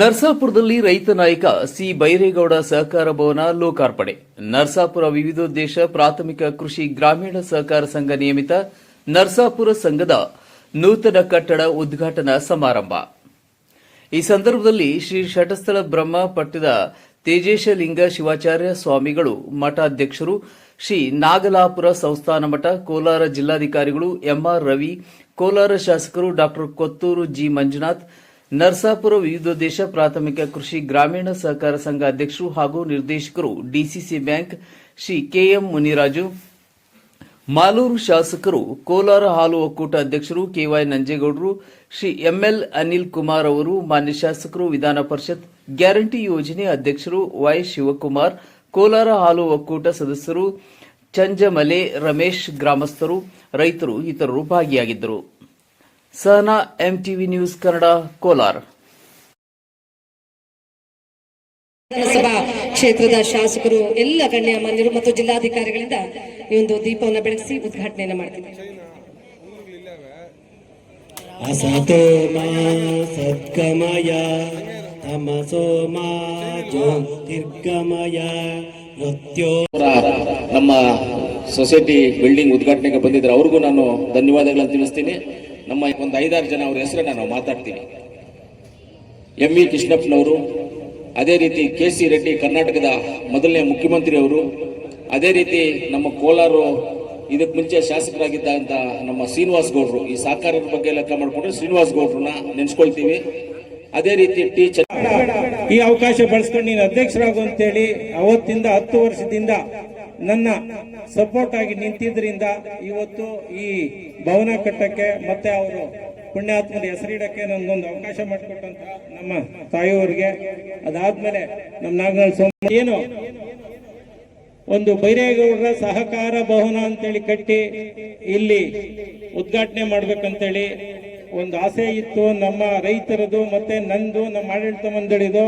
ನರಸಾಪುರದಲ್ಲಿ ರೈತ ನಾಯಕ ಸಿ ಬೈರೇಗೌಡ ಸಹಕಾರ ಭವನ ಲೋಕಾರ್ಪಣೆ. ನರಸಾಪುರ ವಿವಿಧೋದ್ದೇಶ ಪ್ರಾಥಮಿಕ ಕೃಷಿ ಗ್ರಾಮೀಣ ಸಹಕಾರ ಸಂಘ ನಿಯಮಿತ ನರಸಾಪುರ ಸಂಘದ ನೂತನ ಕಟ್ಟಡ ಉದ್ಘಾಟನಾ ಸಮಾರಂಭ. ಈ ಸಂದರ್ಭದಲ್ಲಿ ಶ್ರೀ ಶಟಸ್ಥಳ ಬ್ರಹ್ಮ ಪಟ್ಟದ ತೇಜೇಶಲಿಂಗ ಶಿವಾಚಾರ್ಯ ಸ್ವಾಮಿಗಳು, ಮಠಾಧ್ಯಕ್ಷರು ಶ್ರೀ ನಾಗಲಾಪುರ ಸಂಸ್ಥಾನ ಮಠ, ಕೋಲಾರ ಜಿಲ್ಲಾಧಿಕಾರಿಗಳು ಎಂಆರ್ ರವಿ, ಕೋಲಾರ ಶಾಸಕರು ಡಾ ಕೊತ್ತೂರು ಜಿ ಮಂಜುನಾಥ್, ನರಸಾಪುರ ವಿವಿಧೋದ್ದೇಶ ಪ್ರಾಥಮಿಕ ಕೃಷಿ ಗ್ರಾಮೀಣ ಸಹಕಾರ ಸಂಘ ಅಧ್ಯಕ್ಷರು ಹಾಗೂ ನಿರ್ದೇಶಕರು, DCC bank Shri KM Muniraju, Malur ಶಾಸಕರು, ಕೋಲಾರ ಹಾಲು ಒಕ್ಕೂಟ ಅಧ್ಯಕ್ಷರು ಕೆವೈ ನಂಜೇಗೌಡರು, ಶ್ರೀ ಎಂಎಲ್ ಅನಿಲ್ ಕುಮಾರ್ ಅವರು, ಮಾನ್ಯ ಶಾಸಕರು, ವಿಧಾನ ಪರಿಷತ್ ಗ್ಯಾರಂಟಿ ಯೋಜನೆ ಅಧ್ಯಕ್ಷರು ವೈ ಶಿವಕುಮಾರ್, ಕೋಲಾರ ಹಾಲು ಒಕ್ಕೂಟ ಸದಸ್ಯರು ಚಂಜಮಲೆ ರಮೇಶ್, ಗ್ರಾಮಸ್ಥರು, ರೈತರು ಇತರರು ಭಾಗಿಯಾಗಿದ್ದರು. Sahana, MTV news Kannada, Kolar. ವಿಧಾನಸಭಾ ಕ್ಷೇತ್ರದ ಶಾಸಕರು, ಎಲ್ಲ ಗಣ್ಯಮಾನ್ಯರು ಮತ್ತು ಜಿಲ್ಲಾಧಿಕಾರಿಗಳಿಂದ ಈ ಒಂದು ದೀಪವನ್ನು ಬೆಳಗಿಸಿ ಉದ್ಘಾಟನೆಯನ್ನು ಮಾಡ್ತಿದ್ದಾರೆ. ಅಸತೋಮ ಸದ್ಗಮಯ ತಮಸೋಮ ಜ್ಯೋತಿರ್ಗಮಯ ಮೃತ್ಯೋ. ನಮ್ಮ ಸೊಸೈಟಿ ಬಿಲ್ಡಿಂಗ್ ಉದ್ಘಾಟನೆಗೆ ಬಂದಿದ್ದಾರೆ, ಅವ್ರಿಗೂ ನಾನು ಧನ್ಯವಾದಗಳನ್ನು ತಿಳಿಸ್ತೀನಿ. ನಮ್ಮ ಒಂದು 5-6 ಜನ ಅವ್ರ ಹೆಸರನ್ನ ನಾವು ಮಾತಾಡ್ತೀನಿ. ಎಂ.ವಿ. ಕೃಷ್ಣಪ್ಪನವರು, ಅದೇ ರೀತಿ ಕೆ.ಸಿ. ರೆಡ್ಡಿ, ಕರ್ನಾಟಕದ ಮೊದಲನೇ ಮುಖ್ಯಮಂತ್ರಿ ಅವರು, ಅದೇ ರೀತಿ ನಮ್ಮ ಕೋಲಾರ ಇದಕ್ಕೆ ಮುಂಚೆ ಶಾಸಕರಾಗಿದ್ದಂತ ನಮ್ಮ ಶ್ರೀನಿವಾಸ್ ಗೌಡ್ರು, ಈ ಸಹಕಾರದ ಬಗ್ಗೆ ಲೆಕ್ಕ ಮಾಡಿಕೊಂಡ್ರೆ ಶ್ರೀನಿವಾಸ್ ಗೌಡ್ರನ್ನ ನೆನೆಸ್ಕೊಳ್ತೀವಿ. ಅದೇ ರೀತಿ ಈ ಅವಕಾಶ ಬಳಸ್ಕೊಂಡು ನೀನು ಅಧ್ಯಕ್ಷರಾಗು ಅಂತೇಳಿ ಅವತ್ತಿಂದ 10 ವರ್ಷದಿಂದ ನನ್ನ ಸಪೋರ್ಟ್ ಆಗಿ ನಿಂತಿದ್ರಿಂದ ಇವತ್ತು ಈ ಭವನ ಕಟ್ಟಕ್ಕೆ ಮತ್ತೆ ಅವರು ಪುಣ್ಯಾತ್ಮರ ಹೆಸರಿಡಕ್ಕೆ ನನ್ಗೊಂದು ಅವಕಾಶ ಮಾಡಿಕೊಟ್ಟಂತ ನಮ್ಮ ತಾಯಿಯವರಿಗೆ, ಅದಾದ್ಮೇಲೆ ನಮ್ಮ ನಾಗನಾಳ್ ಸೋಮ ಏನು ಒಂದು ಬೈರೇಗೌಡರ ಸಹಕಾರ ಭವನ ಅಂತೇಳಿ ಕಟ್ಟಿ ಇಲ್ಲಿ ಉದ್ಘಾಟನೆ ಮಾಡ್ಬೇಕಂತೇಳಿ ಒಂದು ಆಸೆ ಇತ್ತು ನಮ್ಮ ರೈತರದು ಮತ್ತೆ ನಂದು, ನಮ್ಮ ಆಡಳಿತ ಮಂಡಳಿದು.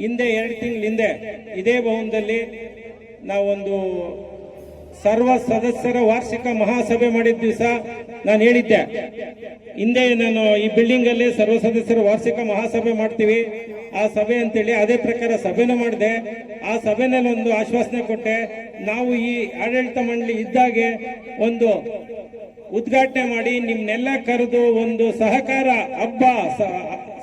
ಹಿಂದೆ 2 ತಿಂಗಳ ಹಿಂದೆ ಇದೇ ಭವನದಲ್ಲಿ ನಾವೊಂದು ಸರ್ವ ಸದಸ್ಯರ ವಾರ್ಷಿಕ ಮಹಾಸಭೆ ಮಾಡಿದ ದಿವಸ ನಾನು ಹೇಳಿದ್ದೆ, ಹಿಂದೆ ನಾನು ಈ ಬಿಲ್ಡಿಂಗ್ ಅಲ್ಲಿ ಸರ್ವ ಸದಸ್ಯರ ವಾರ್ಷಿಕ ಮಹಾಸಭೆ ಮಾಡ್ತೀವಿ ಆ ಸಭೆ ಅಂತೇಳಿ. ಅದೇ ಪ್ರಕಾರ ಸಭೆನೂ ಮಾಡಿದೆ. ಆ ಸಭೆನಲ್ಲಿ ಒಂದು ಆಶ್ವಾಸನೆ ಕೊಟ್ಟೆ, ನಾವು ಈ ಆಡಳಿತ ಮಂಡಳಿ ಇದ್ದಾಗೆ ಒಂದು ಉದ್ಘಾಟನೆ ಮಾಡಿ ನಿಮ್ನೆಲ್ಲ ಕರೆದು ಒಂದು ಸಹಕಾರ ಹಬ್ಬ,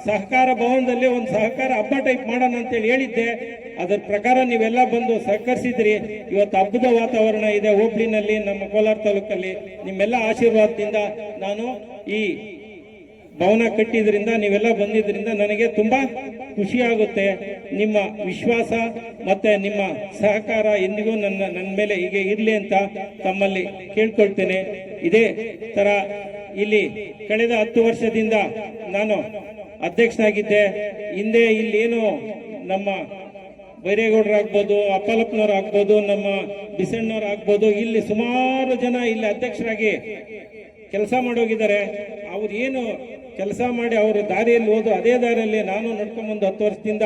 ಸಹಕಾರ ಭವನದಲ್ಲಿ ಒಂದು ಸಹಕಾರ ಹಬ್ಬ ಟೈಪ್ ಮಾಡೋಣ ಅಂತೇಳಿ ಹೇಳಿದ್ದೆ. ಅದರ ಪ್ರಕಾರ ನೀವೆಲ್ಲ ಬಂದು ಸಹಕರಿಸಿದ್ರಿ. ಇವತ್ತು ಹಬ್ಬದ ವಾತಾವರಣ ಇದೆ ಹೋಬಳಿನಲ್ಲಿ, ನಮ್ಮ ಕೋಲಾರ ತಾಲೂಕಲ್ಲಿ. ನಿಮ್ಮೆಲ್ಲ ಆಶೀರ್ವಾದದಿಂದ ನಾನು ಈ ಭವನ ಕಟ್ಟಿದ್ರಿಂದ, ನೀವೆಲ್ಲ ಬಂದಿದ್ರಿಂದ ನನಗೆ ತುಂಬಾ ಖುಷಿ ಆಗುತ್ತೆ. ನಿಮ್ಮ ವಿಶ್ವಾಸ ಮತ್ತೆ ನಿಮ್ಮ ಸಹಕಾರ ಎಂದಿಗೂ ನನ್ನ ಮೇಲೆ ಹೀಗೆ ಇರ್ಲಿ ಅಂತ ತಮ್ಮಲ್ಲಿ ಕೇಳ್ಕೊಳ್ತೇನೆ. ಇದೇ ತರ ಇಲ್ಲಿ ಕಳೆದ 10 ವರ್ಷದಿಂದ ನಾನು ಅಧ್ಯಕ್ಷನಾಗಿದ್ದೆ. ಹಿಂದೆ ಇಲ್ಲೇನು ನಮ್ಮ ಬೈರೇಗೌಡರಾಗ್ಬೋದು, ಅಪ್ಪಲಪ್ಪನವ್ರು ಆಗ್ಬೋದು, ನಮ್ಮ ಬಿಸಣ್ಣವ್ರು ಆಗ್ಬೋದು, ಇಲ್ಲಿ ಸುಮಾರು ಜನ ಇಲ್ಲಿ ಅಧ್ಯಕ್ಷರಾಗಿ ಕೆಲಸ ಮಾಡೋಗಿದ್ದಾರೆ. ಅವ್ರು ಏನು ಕೆಲಸ ಮಾಡಿ ಅವರು ದಾರಿಯಲ್ಲಿ ಹೋದ್ರು ಅದೇ ದಾರಿಯಲ್ಲಿ ನಾನು ನಡ್ಕೊಂಡ್ಬಂದು 10 ವರ್ಷದಿಂದ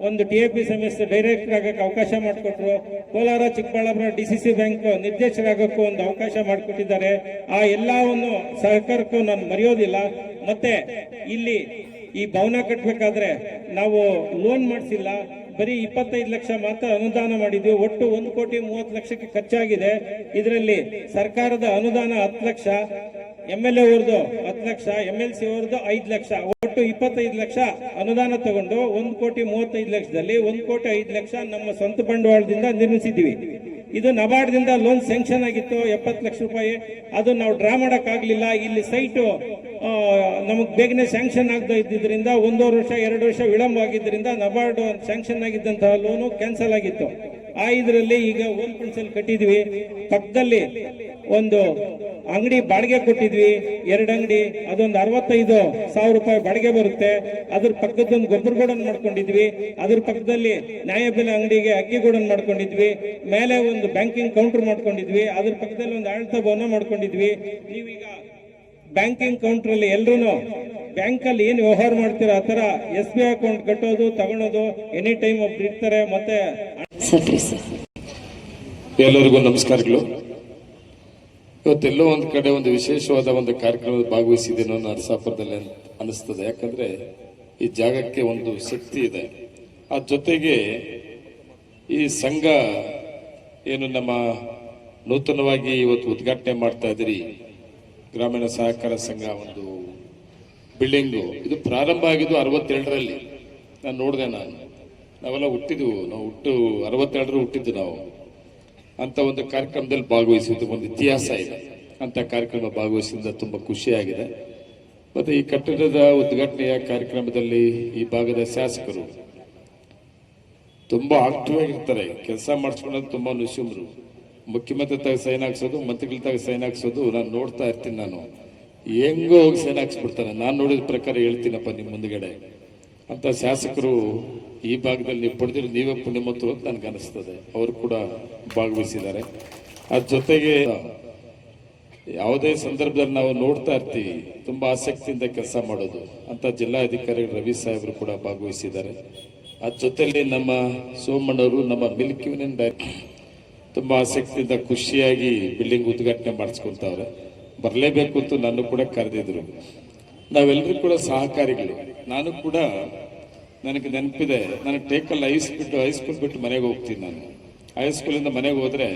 ಒಂದು TAP ಸಂಸ್ಥೆ ಡೈರೆಕ್ಟರ್ ಆಗಕ್ಕೆ ಅವಕಾಶ ಮಾಡಿಕೊಟ್ರು. ಕೋಲಾರ ಚಿಕ್ಕಬಳ್ಳಾಪುರ ಡಿಸಿಸಿ ಬ್ಯಾಂಕ್ ನಿರ್ದೇಶಕರಾಗಕ್ಕೂ ಒಂದು ಅವಕಾಶ ಮಾಡಿಕೊಟ್ಟಿದ್ದಾರೆ. ಆ ಎಲ್ಲವನ್ನು ಸಹಕಾರಕ್ಕೂ ನಾನು ಮರೆಯೋದಿಲ್ಲ. ಮತ್ತೆ ಇಲ್ಲಿ ಈ ಭವನ ಕಟ್ಟಬೇಕಾದ್ರೆ ನಾವು ಲೋನ್ ಮಾಡಿಸಿಲ್ಲ, ಬರೀ 25 ಲಕ್ಷ ಮಾತ್ರ ಅನುದಾನ ಮಾಡಿದ್ವಿ. ಒಟ್ಟು 1,30,30,00,000 ಲಕ್ಷಕ್ಕೆ ಖರ್ಚಾಗಿದೆ. ಇದರಲ್ಲಿ ಸರ್ಕಾರದ ಅನುದಾನ 10 ಲಕ್ಷ, MLA ಅವ್ರದ್ದು 10 ಲಕ್ಷ, MLC ಅವ್ರದ್ದು 5 ಲಕ್ಷ, ಒಟ್ಟು 25 ಲಕ್ಷ ಅನುದಾನ ತಗೊಂಡು 1,35 ಲಕ್ಷದಲ್ಲಿ 1,05,00,000 ನಮ್ಮ ಸ್ವಂತ ಬಂಡವಾಳದಿಂದ ನಿರ್ಮಿಸಿದ್ವಿ. ಇದು ನಬಾರ್ಡ್ದಿಂದ ಲೋನ್ ಸ್ಯಾಂಕ್ಷನ್ ಆಗಿತ್ತು 70 ಲಕ್ಷ ರೂಪಾಯಿ. ಅದು ನಾವು ಡ್ರಾ ಮಾಡಕ್ಕಾಗ್ಲಿಲ್ಲ. ಇಲ್ಲಿ ಸೈಟು ನಮಗ್ ಬೇಗನೆ ಸ್ಯಾಂಕ್ಷನ್ ಆಗದೆ ಇದ್ದಿದ್ರಿಂದ 1.5 ವರ್ಷ 2 ವರ್ಷ ವಿಳಂಬ ಆಗಿದ್ದರಿಂದ ನಬಾರ್ಡ್ ಸ್ಯಾಂಕ್ಷನ್ ಆಗಿದ್ದಂತಹ ಲೋನು ಕ್ಯಾನ್ಸಲ್ ಆಗಿತ್ತು. ಆ ಇದರಲ್ಲಿ ಈಗ ಓನ್ ಫಂಡ್ಸ್ ಕಟ್ಟಿದ್ವಿ. ಪಕ್ಕದಲ್ಲಿ ಒಂದು ಅಂಗಡಿ ಬಾಡಿಗೆ ಕೊಟ್ಟಿದ್ವಿ, 2 ಅಂಗಡಿ, ಅದೊಂದು 65,000 ರೂಪಾಯಿ ಬಾಡಿಗೆ ಬರುತ್ತೆ. ಅದ್ರ ಪಕ್ಕದೊಂದು ಗೊಬ್ಬರಗೂಡನ್ ಮಾಡ್ಕೊಂಡಿದ್ವಿ. ಅದ್ರ ಪಕ್ಕದಲ್ಲಿ ನ್ಯಾಯಬೆಲೆ ಅಂಗಡಿಗೆ ಅಕ್ಕಿಗೂಡನ್ ಮಾಡ್ಕೊಂಡಿದ್ವಿ. ಮೇಲೆ ಒಂದು ಬ್ಯಾಂಕಿಂಗ್ ಕೌಂಟರ್ ಮಾಡ್ಕೊಂಡಿದ್ವಿ. ಅದ್ರ ಪಕ್ಕದಲ್ಲಿ ಒಂದು ಆಡಳಿತ ಭವನ ಮಾಡ್ಕೊಂಡಿದ್ವಿ. ನೀವೀಗ ಬ್ಯಾಂಕಿಂಗ್ ಕೌಂಟರ್ ಅಲ್ಲಿ ಎಲ್ರು ಬ್ಯಾಂಕ್ ಅಲ್ಲಿ ಏನು ವ್ಯವಹಾರ ಮಾಡ್ತೀರಾ ಆ ತರ SBI ಅಕೌಂಟ್ ಕಟ್ಟೋದು, ತಗೊಳೋದು ಎನಿ ಟೈಮ್ ಒಬ್ರು ಇರ್ತಾರೆ. ಮತ್ತೆ ಎಲ್ಲರಿಗೂ ನಮಸ್ಕಾರಗಳು. ಇವತ್ತೆಲ್ಲೋ ಒಂದು ಕಡೆ ಒಂದು ವಿಶೇಷವಾದ ಒಂದು ಕಾರ್ಯಕ್ರಮದ ಭಾಗವಹಿಸಿದ್ದೇನೋ ನರಸಾಪುರದಲ್ಲಿ ಅನಿಸ್ತದೆ. ಯಾಕಂದ್ರೆ ಈ ಜಾಗಕ್ಕೆ ಒಂದು ಶಕ್ತಿ ಇದೆ. ಆ ಜೊತೆಗೆ ಈ ಸಂಘ ಏನು ನಮ್ಮ ನೂತನವಾಗಿ ಇವತ್ತು ಉದ್ಘಾಟನೆ ಮಾಡ್ತಾ ಇದ್ದೀರಿ, ಗ್ರಾಮೀಣ ಸಹಕಾರ ಸಂಘ ಒಂದು ಬಿಲ್ಡಿಂಗು, ಇದು ಪ್ರಾರಂಭ ಆಗಿದ್ದು 62ರಲ್ಲಿ. ನಾನು ನೋಡಿದೆ, ನಾವೆಲ್ಲ ಹುಟ್ಟಿದ್ವು, ನಾವು 62 ಹುಟ್ಟಿದ್ದು ನಾವು. ಅಂತ ಒಂದು ಕಾರ್ಯಕ್ರಮದಲ್ಲಿ ಭಾಗವಹಿಸಿದ್ದು ಒಂದು ಇತಿಹಾಸ ಇದೆ. ಅಂತ ಕಾರ್ಯಕ್ರಮ ಭಾಗವಹಿಸಿದ ತುಂಬ ಖುಷಿಯಾಗಿದೆ. ಮತ್ತು ಈ ಕಟ್ಟಡದ ಉದ್ಘಾಟನೆಯ ಕಾರ್ಯಕ್ರಮದಲ್ಲಿ ಈ ಭಾಗದ ಶಾಸಕರು ತುಂಬ ಆಕ್ಟಿವ್ ಆಗಿರ್ತಾರೆ, ಕೆಲಸ ಮಾಡಿಸ್ಕೊಳ್ಳೋದು ತುಂಬ ನುಸುಮ್ರು. ಮುಖ್ಯಮಂತ್ರಿ ತಾಗ ಸೈನ್ ಹಾಕ್ಸೋದು, ಮಂತ್ರಿಗಳ ತಾಗ ಸೈನ್ ಹಾಕ್ಸೋದು ನಾನು ನೋಡ್ತಾ ಇರ್ತೀನಿ. ನಾನು ಹೆಂಗೋ ಹೋಗಿ ಸೈನ್ ಹಾಕ್ಸ್ಬಿಡ್ತಾರೆ. ನಾನು ನೋಡಿದ ಪ್ರಕಾರ ಹೇಳ್ತೀನಪ್ಪ ನಿಮ್ಮ ಮುಂದುಗಡೆ ಅಂತ ಶಾಸಕರು ಈ ಭಾಗದಲ್ಲಿ ನೀವು ಪಡೆದಿರೋ ನೀವೇ ಪುಣ್ಯಮಂತರು ಅಂತ ನನಗೆ ಅನಿಸ್ತದೆ. ಅವರು ಕೂಡ ಭಾಗವಹಿಸಿದ್ದಾರೆ. ಅದ್ರ ಜೊತೆಗೆ ಯಾವುದೇ ಸಂದರ್ಭದಲ್ಲಿ ನಾವು ನೋಡ್ತಾ ಇರ್ತೀವಿ ತುಂಬ ಆಸಕ್ತಿಯಿಂದ ಕೆಲಸ ಮಾಡೋದು ಅಂತ ಜಿಲ್ಲಾಧಿಕಾರಿ ರವಿ ಸಾಹೇಬರು ಕೂಡ ಭಾಗವಹಿಸಿದ್ದಾರೆ. ಅದ್ರ ಜೊತೆಯಲ್ಲಿ ನಮ್ಮ ಸೋಮಣ್ಣವರು, ನಮ್ಮ ಮಿಲ್ಕ್ ಯೂನಿಯನ್ ತುಂಬ ಆಸಕ್ತಿಯಿಂದ ಖುಷಿಯಾಗಿ ಬಿಲ್ಡಿಂಗ್ ಉದ್ಘಾಟನೆ ಮಾಡಿಸ್ಕೊಳ್ತಾವ್ರೆ. ಬರಲೇಬೇಕು ಅಂತ ನಾನು ಕೂಡ ಕರೆದಿದ್ರು. ನಾವೆಲ್ಲರೂ ಕೂಡ ಸಹಕಾರಿಗಳು. ನಾನು ಕೂಡ, ನನಗೆ ನೆನಪಿದೆ, ನಾನು ಟೇಕಲ್ಲಿ ಹೈಸ್ಕೂಲ್ ಬಿಟ್ಟು ಮನೆಗೆ ಹೋಗ್ತೀನಿ. ನಾನು ಹೈಸ್ಕೂಲಿಂದ ಮನೆಗೆ ಹೋದ್ರೆ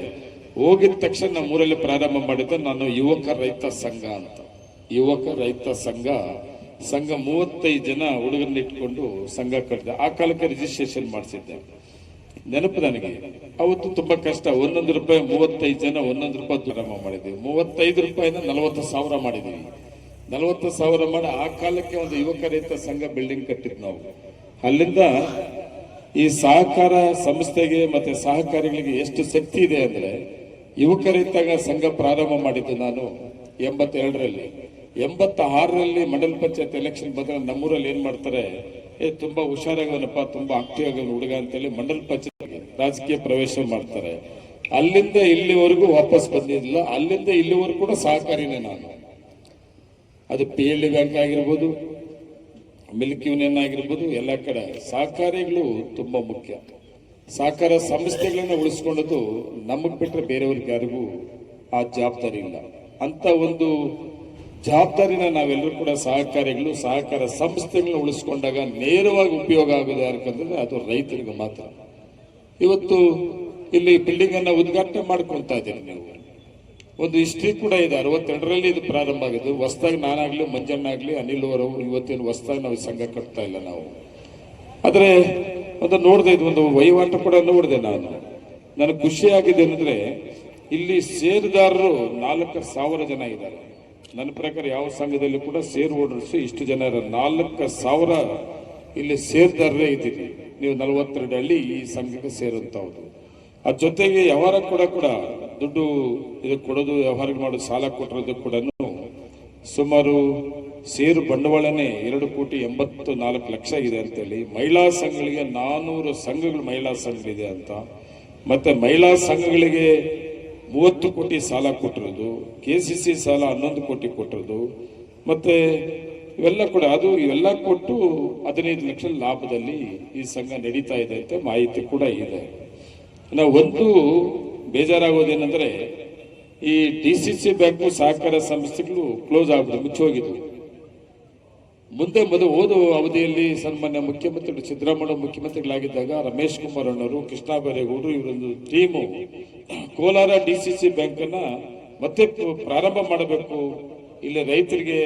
ಹೋಗಿದ ತಕ್ಷಣ ನಮ್ಮೂರಲ್ಲಿ ಪ್ರಾರಂಭ ಮಾಡಿದ್ದೆ ನಾನು ಯುವಕ ರೈತ ಸಂಘ ಅಂತ. ಯುವಕ ರೈತ ಸಂಘ 35 ಜನ ಹುಡುಗರನ್ನ ಇಟ್ಕೊಂಡು ಸಂಘ ಕಟ್ಟಿದೆ. ಆ ಕಾಲಕ್ಕೆ ರಿಜಿಸ್ಟ್ರೇಷನ್ ಮಾಡಿಸಿದ್ದೆ, ನೆನಪು ನನಗೆ. ಅವತ್ತು ತುಂಬಾ ಕಷ್ಟ. 1 ರೂಪಾಯಿ 35 ಜನ 1 ರೂಪಾಯಿ ಪ್ರಾರಂಭ ಮಾಡಿದ್ವಿ. 35 ರೂಪಾಯಿನ 40,000 ಮಾಡಿದ್ವಿ. 40,000 ಮಾಡಿ ಆ ಕಾಲಕ್ಕೆ ಒಂದು ಯುವಕ ರೈತ ಸಂಘ ಬಿಲ್ಡಿಂಗ್ ಕಟ್ಟಿದ್ ನಾವು. ಅಲ್ಲಿಂದ ಈ ಸಹಕಾರ ಸಂಸ್ಥೆಗೆ ಮತ್ತೆ ಸಹಕಾರಿಗಳಿಗೆ ಎಷ್ಟು ಶಕ್ತಿ ಇದೆ ಅಂದ್ರೆ, ಯುವಕ ರೈತ ಸಂಘ ಪ್ರಾರಂಭ ಮಾಡಿದ್ದು ನಾನು 82ರಲ್ಲಿ. 86ರಲ್ಲಿ ಮಂಡಲ ಪಂಚಾಯತ್ ಎಲೆಕ್ಷನ್ ಬಂದ್ರೆ ನಮ್ಮೂರಲ್ಲಿ ಏನ್ ಮಾಡ್ತಾರೆ, ತುಂಬಾ ಹುಷಾರಾಗವನಪ್ಪ, ತುಂಬಾ ಆಕ್ಟಿವ್ ಆಗ ಹುಡುಗ ಅಂತೇಳಿ ಮಂಡಲ ಪಂಚಾಯತ್ ರಾಜಕೀಯ ಪ್ರವೇಶ ಮಾಡ್ತಾರೆ. ಅಲ್ಲಿಂದ ಇಲ್ಲಿವರೆಗೂ ವಾಪಸ್ ಬಂದಿಲ್ಲ. ಅಲ್ಲಿಂದ ಇಲ್ಲಿವರೆಗೂ ಕೂಡ ಸಹಕಾರಿನೇ ನಾನು. ಅದು PLD ಬ್ಯಾಂಕ್ ಆಗಿರ್ಬೋದು, ಮಿಲ್ಕ್ ಯೂನಿಯನ್ ಆಗಿರ್ಬೋದು, ಎಲ್ಲ ಕಡೆ ಸಹಕಾರಿಗಳು ತುಂಬಾ ಮುಖ್ಯ. ಸಹಕಾರ ಸಂಸ್ಥೆಗಳನ್ನ ಉಳಿಸ್ಕೊಳ್ಳೋದು ನಮಗ್ ಬಿಟ್ಟರೆ ಬೇರೆಯವ್ರಿಗೆ ಯಾರಿಗೂ ಆ ಜವಾಬ್ದಾರಿ ಇಲ್ಲ. ಅಂತ ಒಂದು ಜವಾಬ್ದಾರಿನ ನಾವೆಲ್ಲರೂ ಕೂಡ ಸಹಕಾರಿಗಳು, ಸಹಕಾರ ಸಂಸ್ಥೆಗಳನ್ನ ಉಳಿಸ್ಕೊಂಡಾಗ ನೇರವಾಗಿ ಉಪಯೋಗ ಆಗೋದು ಯಾಕಂದ್ರೆ ಅದು ರೈತರಿಗೆ ಮಾತ್ರ. ಇವತ್ತು ಇಲ್ಲಿ ಬಿಲ್ಡಿಂಗ್ ಅನ್ನ ಉದ್ಘಾಟನೆ ಮಾಡ್ಕೊಳ್ತಾ ಇದ್ದೀರಿ ನೀವು. ಒಂದು ಹಿಸ್ಟ್ರಿ ಕೂಡ ಇದೆ. 62ರಲ್ಲಿ ಇದು ಪ್ರಾರಂಭ ಆಗಿದ್ದು. ಹೊಸದಾಗಿ ನಾನಾಗ್ಲಿ, ಮಂಜಣ್ಣ ಆಗ್ಲಿ, ಅನಿಲ್ ಅವರು ಇವತ್ತಿನ ಹೊಸದಾಗಿ ನಾವು ಸಂಘ ಕಟ್ತಾ ಇಲ್ಲ ನಾವು. ಆದ್ರೆ ಒಂದು ನೋಡಿದೆ, ಇದು ಒಂದು ವಹಿವಾಟು ಕೂಡ ನೋಡಿದೆ ನಾನು. ನನಗೆ ಖುಷಿಯಾಗಿದೆ ಅಂದ್ರೆ ಇಲ್ಲಿ ಷೇರುದಾರರು 4,000 ಜನ ಇದ್ದಾರೆ. ನನ್ನ ಪ್ರಕಾರ ಯಾವ ಸಂಘದಲ್ಲಿ ಕೂಡ ಷೇರ್ ಹೋಲ್ಡರ್ಸ್ ಇಷ್ಟು ಜನ ಇದ್ದಾರೆ. 4,000 ಇಲ್ಲಿ ಷೇರುದಾರರೇ ಇದ್ದೀರಿ ನೀವು. 42 ಹಳ್ಳಿ ಈ ಸಂಘಕ್ಕೆ ಸೇರುವಂತಹದ್ದು. ಅದ್ರ ಜೊತೆಗೆ ವ್ಯವಹಾರ ಕೂಡ ದುಡ್ಡು ಇದಕ್ಕೆ ಕೊಡೋದು, ವ್ಯವಹಾರ ಮಾಡೋದು, ಸಾಲ ಕೊಟ್ಟಿರೋದು ಕೂಡ ಸುಮಾರು ಷೇರು ಬಂಡವಾಳನೇ 2,84,00,000 ಇದೆ ಅಂತೇಳಿ. ಮಹಿಳಾ ಸಂಘಗಳಿಗೆ 400 ಸಂಘಗಳು ಮಹಿಳಾ ಸಂಘಗಳಿದೆ ಅಂತ. ಮತ್ತೆ ಮಹಿಳಾ ಸಂಘಗಳಿಗೆ 30 ಕೋಟಿ ಸಾಲ ಕೊಟ್ಟಿರೋದು, KCC ಸಾಲ 11 ಕೋಟಿ ಕೊಟ್ಟಿರೋದು. ಮತ್ತೆ ಇವೆಲ್ಲ ಕೂಡ ಇವೆಲ್ಲ ಕೊಟ್ಟು 15 ಲಕ್ಷ ಲಾಭದಲ್ಲಿ ಈ ಸಂಘ ನಡೀತಾ ಇದೆ ಅಂತ ಮಾಹಿತಿ ಕೂಡ ಇದೆ. ನಾವು ಒಂದು ಬೇಜಾರಾಗೋದೇನೆಂದ್ರೆ, ಈ DCC ಬ್ಯಾಂಕು ಸಹಕಾರ ಸಂಸ್ಥೆಗಳು ಕ್ಲೋಸ್ ಆಗ್ಬಿಟ್ಟು ಮುಚ್ಚೋಗಿದ್ವು. ಮುಂದೆ ಓದು ಅವಧಿಯಲ್ಲಿ ಸನ್ಮಾನ್ಯ ಮುಖ್ಯಮಂತ್ರಿ ಸಿದ್ದರಾಮಯ್ಯ ಮುಖ್ಯಮಂತ್ರಿಗಳಾಗಿದ್ದಾಗ ರಮೇಶ್ ಕುಮಾರ್ ಅಣ್ಣವರು, ಕೃಷ್ಣ ಬೈರೇಗೌಡರು ಇವರೊಂದು ಟೀಮು ಕೋಲಾರ DCC ಬ್ಯಾಂಕ್ ಅನ್ನ ಮತ್ತೆ ಪ್ರಾರಂಭ ಮಾಡಬೇಕು, ಇಲ್ಲಿ ರೈತರಿಗೆ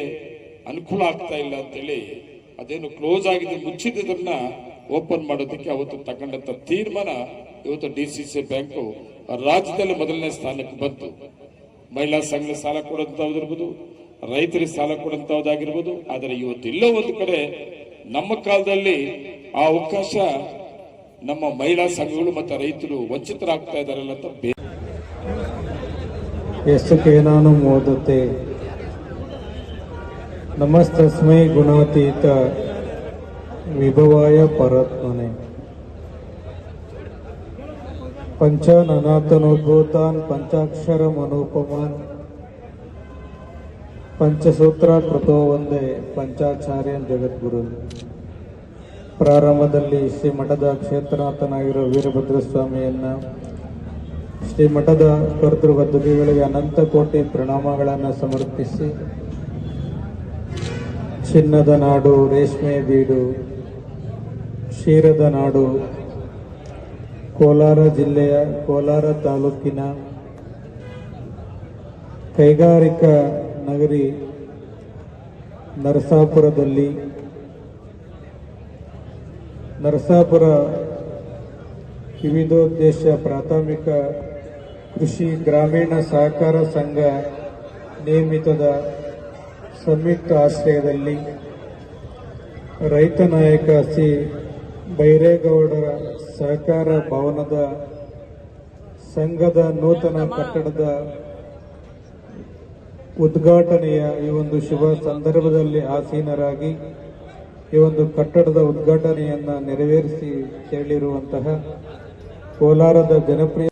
ಅನುಕೂಲ ಆಗ್ತಾ ಇಲ್ಲ ಅಂತೇಳಿ ಅದೇನು ಕ್ಲೋಸ್ ಆಗಿದೆ ಮುಚ್ಚಿದ್ದನ್ನ ಓಪನ್ ಮಾಡೋದಕ್ಕೆ ಅವತ್ತು ತಗೊಂಡಂತ ತೀರ್ಮಾನ ಇವತ್ತು DCC ಬ್ಯಾಂಕು ರಾಜ್ಯದಲ್ಲಿ ಮೊದಲನೇ ಸ್ಥಾನಕ್ಕೆ ಬಂತು. ಮಹಿಳಾ ಸಂಘ ಸಾಲ ಕೊಡುವಂತಹದಿರ್ಬೋದು, ರೈತರಿಗೆ ಸಾಲ ಕೊಡುವಂತಹದ್ದಾಗಿರ್ಬೋದು. ಆದರೆ ಇವತ್ತು ಇಲ್ಲೋ ಒಂದು ಕಡೆ ನಮ್ಮ ಕಾಲದಲ್ಲಿ ಆ ಅವಕಾಶ ನಮ್ಮ ಮಹಿಳಾ ಸಂಘಗಳು ಮತ್ತು ರೈತರು ವಂಚಿತರಾಗ್ತಾ ಇದಾರಲ್ಲ ಅಂತ. ಎಷ್ಟು ಕೇನಾನು ಮೋದತೆ ನಮಸ್ತಸ್ಮೈ ಗುಣಾತೀತ ವಿಭವಾಯ ಪರತ್ಮನೆ ಪಂಚನನಾಥನೋದ್ಭೂತಾನ್ ಪಂಚಾಕ್ಷರ ಮನೋಪಮಾನ್ ಪಂಚಸೂತ್ರ ಕೃತೋ ಒಂದೇ ಪಂಚಾಚಾರ್ಯನ್ ಜಗದ್ಗುರು. ಪ್ರಾರಂಭದಲ್ಲಿ ಶ್ರೀ ಮಠದ ಕ್ಷೇತ್ರನಾಥನಾಗಿರೋ ವೀರಭದ್ರ ಸ್ವಾಮಿಯನ್ನ, ಶ್ರೀ ಮಠದ ಕರ್ತೃಗದ್ದುಗೆಗಳಿಗೆ ಅನಂತ ಕೋಟಿ ಪ್ರಣಾಮಗಳನ್ನು ಸಮರ್ಪಿಸಿ, ಚಿನ್ನದ ನಾಡು, ರೇಷ್ಮೆ ಬೀಡು, ಕ್ಷೀರದ ನಾಡು ಕೋಲಾರ ಜಿಲ್ಲೆಯ ಕೋಲಾರ ತಾಲೂಕಿನ ಕೈಗಾರಿಕಾ ನಗರಿ ನರಸಾಪುರದಲ್ಲಿ ನರಸಾಪುರ ವಿವಿಧೋದ್ದೇಶ ಪ್ರಾಥಮಿಕ ಕೃಷಿ ಗ್ರಾಮೀಣ ಸಹಕಾರ ಸಂಘ ನೇಮಿತದ ಸಂಯುಕ್ತ ಆಶ್ರಯದಲ್ಲಿ ರೈತ ನಾಯಕ ಸಿ ಬೈರೇಗೌಡರ ಸಹಕಾರ ಭವನದ ಸಂಘದ ನೂತನ ಕಟ್ಟಡದ ಉದ್ಘಾಟನೆಯ ಈ ಒಂದು ಶುಭ ಸಂದರ್ಭದಲ್ಲಿ ಆಸೀನರಾಗಿ ಈ ಒಂದು ಕಟ್ಟಡದ ಉದ್ಘಾಟನೆಯನ್ನು ನೆರವೇರಿಸಿ ತೆರಳಿರುವಂತಹ ಕೋಲಾರದ ಜನಪ್ರಿಯ